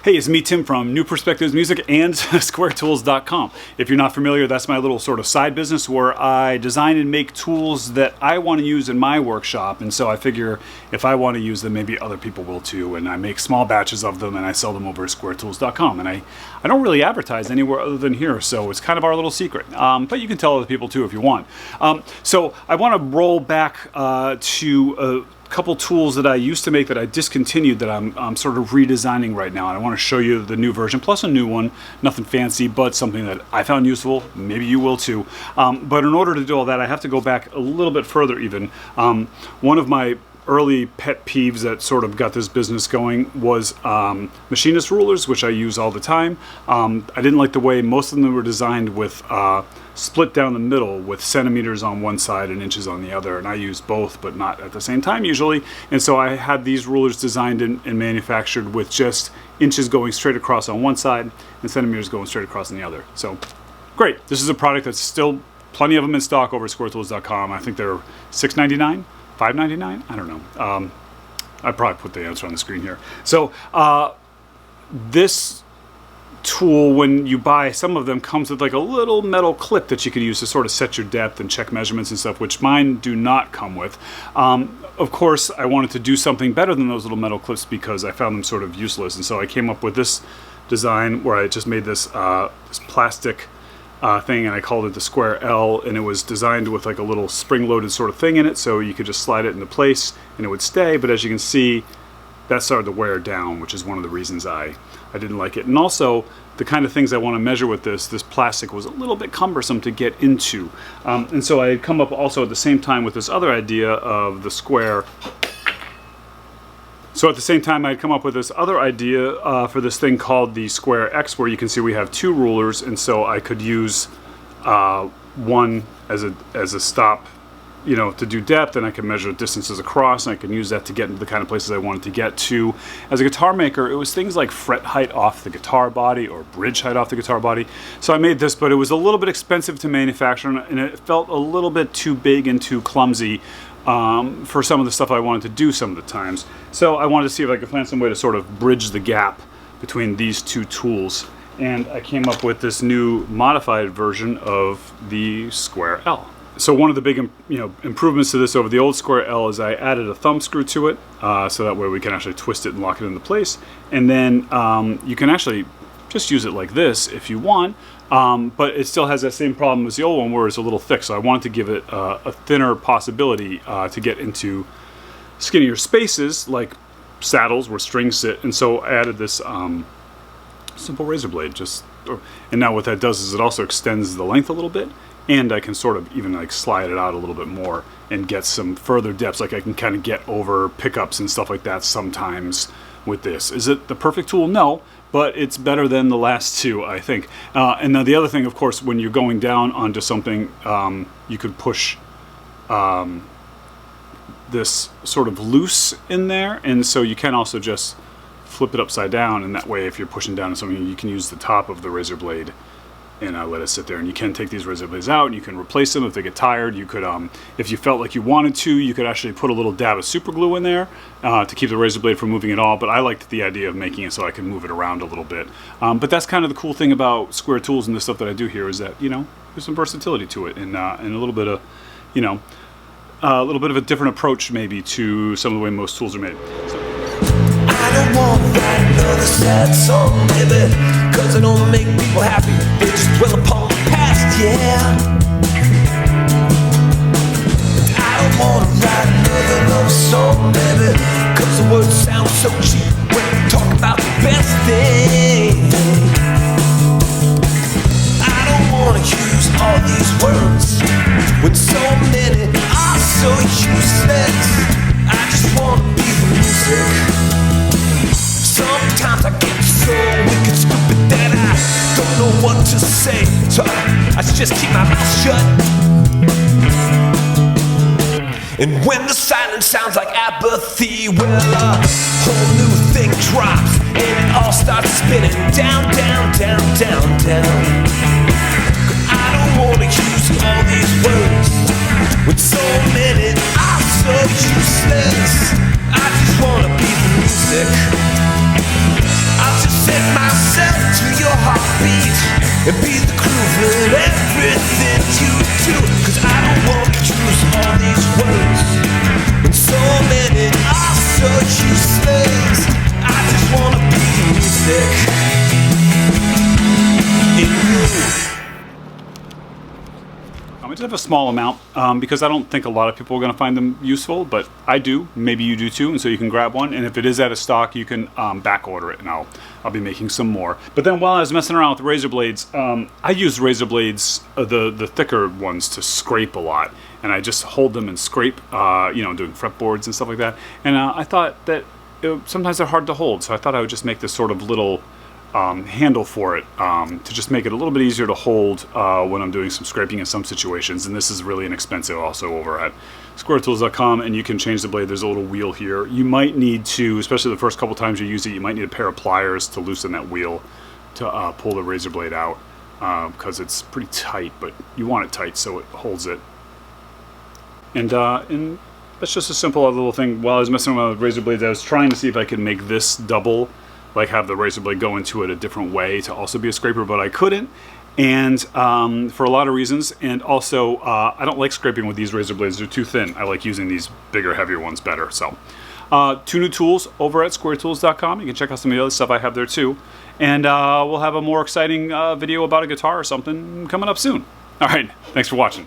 Hey, it's me, Tim, from New Perspectives Music and SqWAYretools.com. If you're not familiar, that's my little sort of side business where I design and make tools that I want to use in my workshop. And so I figure if I want to use them, maybe other people will too. And I make small batches of them and I sell them over at SqWAYretools.com. And I don't really advertise anywhere other than here, so it's kind of our little secret. But you can tell other people too if you want. So I want to roll back to couple tools that I used to make that I discontinued that I'm sort of redesigning right now, and I want to show you the new version plus a new one. Nothing fancy, but something that I found useful. Maybe you will too. But in order to do all that, I have to go back a little bit further even. One of my early pet peeves that sort of got this business going was Machinist rulers, which I use all the time. I didn't like the way most of them were designed with split down the middle with centimeters on one side and inches on the other, and I use both but not at the same time usually. And so I had these rulers designed and manufactured with just inches going straight across on one side and centimeters going straight across on the other. So great. This is a product that's still plenty of them in stock over at SqWAYretools.com. I think they're $6.99, $5.99, I don't know. I probably put the answer on the screen here. So this tool, when you buy some of them, comes with like a little metal clip that you can use to sort of set your depth and check measurements and stuff, which mine do not come with. Of course, I wanted to do something better than those little metal clips because I found them sort of useless, and so I came up with this design where I just made this this plastic thing, and I called it the SqWAYre, and it was designed with like a little spring-loaded sort of thing in it, so you could just slide it into place and it would stay. But as you can see, that started to wear down, which is one of the reasons I didn't like it. And also, the kind of things I want to measure with this plastic was a little bit cumbersome to get into. And so I had come up also at the same time with this other idea of the SqWAYre. So at the same time, I'd come up with this other idea for this thing called the SqWAYre X, where you can see we have two rulers, and so I could use one as a stop, you know, to do depth, and I can measure distances across, and I can use that to get into the kind of places I wanted to get to. As a guitar maker, it was things like fret height off the guitar body or bridge height off the guitar body. So I made this, but it was a little bit expensive to manufacture, and it felt a little bit too big and too clumsy for some of the stuff I wanted to do some of the times. So I wanted to see if I could find some way to sort of bridge the gap between these two tools. And I came up with this new modified version of the SqWAYre. So one of the big improvements to this over the old SqWAYre is I added a thumb screw to it, so that way we can actually twist it and lock it into place. And then you can actually just use it like this if you want, but it still has that same problem as the old one where it's a little thick. So I wanted to give it a thinner possibility to get into skinnier spaces like saddles where strings sit. And so I added this simple razor blade. And now what that does is it also extends the length a little bit. And I can sort of even like slide it out a little bit more and get some further depths. Like I can kind of get over pickups and stuff like that sometimes with this. Is it the perfect tool? No, but it's better than the last two, I think. And now the other thing, of course, when you're going down onto something, you could push this sort of loose in there. And so you can also just flip it upside down. And that way, if you're pushing down on something, you can use the top of the razor blade and let it sit there. And you can take these razor blades out and you can replace them if they get tired. You could, if you felt like you wanted to, you could actually put a little dab of super glue in there to keep the razor blade from moving at all. But I liked the idea of making it so I can move it around a little bit. But that's kind of the cool thing about SqWAYre tools and the stuff that I do here is that, you know, there's some versatility to it and a little bit of, you know, a little bit of a different approach maybe to some of the way most tools are made. So. I don't want to write another sad song, maybe, cause I don't make people happy. They just dwell upon the past, yeah. I don't want to write another love song, baby, cause the words sound so cheap when you talk about the best thing. I don't want to use all these words when so many are so useless. I just want to be the music. Sometimes I get so wicked stupid that I don't know what to say, so I just keep my mouth shut. And when the silence sounds like apathy, well, a whole new thing drops and it all starts spinning down, down, down, down, down. I don't wanna use all these words when so many are so useless. I just wanna be the music. I'll just say and be the groove in everything you do. Cause I don't want to use all these words, and so many are so useless. I just wanna be music in you. I just have a small amount because I don't think a lot of people are going to find them useful, but I do. Maybe you do too, and so you can grab one. And if it is out of stock, you can back order it, and I'll be making some more. But then while I was messing around with razor blades, I use razor blades, the thicker ones, to scrape a lot, and I just hold them and scrape, doing fretboards and stuff like that. And I thought that sometimes they're hard to hold, so I thought I would just make this sort of little handle for it to just make it a little bit easier to hold when I'm doing some scraping in some situations. And this is really inexpensive also over at SqWAYretools.com, and you can change the blade. There's a little wheel here. You might need to, especially the first couple times you use it, you might need a pair of pliers to loosen that wheel to pull the razor blade out because it's pretty tight, but you want it tight so it holds it. And that's just a simple little thing. While I was messing around with razor blades, I was trying to see if I could make this double, like have the razor blade go into it a different way to also be a scraper, but I couldn't, and for a lot of reasons. And also I don't like scraping with these razor blades. They're too thin. I like using these bigger, heavier ones better. So 2 new tools over at SqWAYretools.com. You can check out some of the other stuff I have there too, and we'll have a more exciting video about a guitar or something coming up soon. All right, thanks for watching.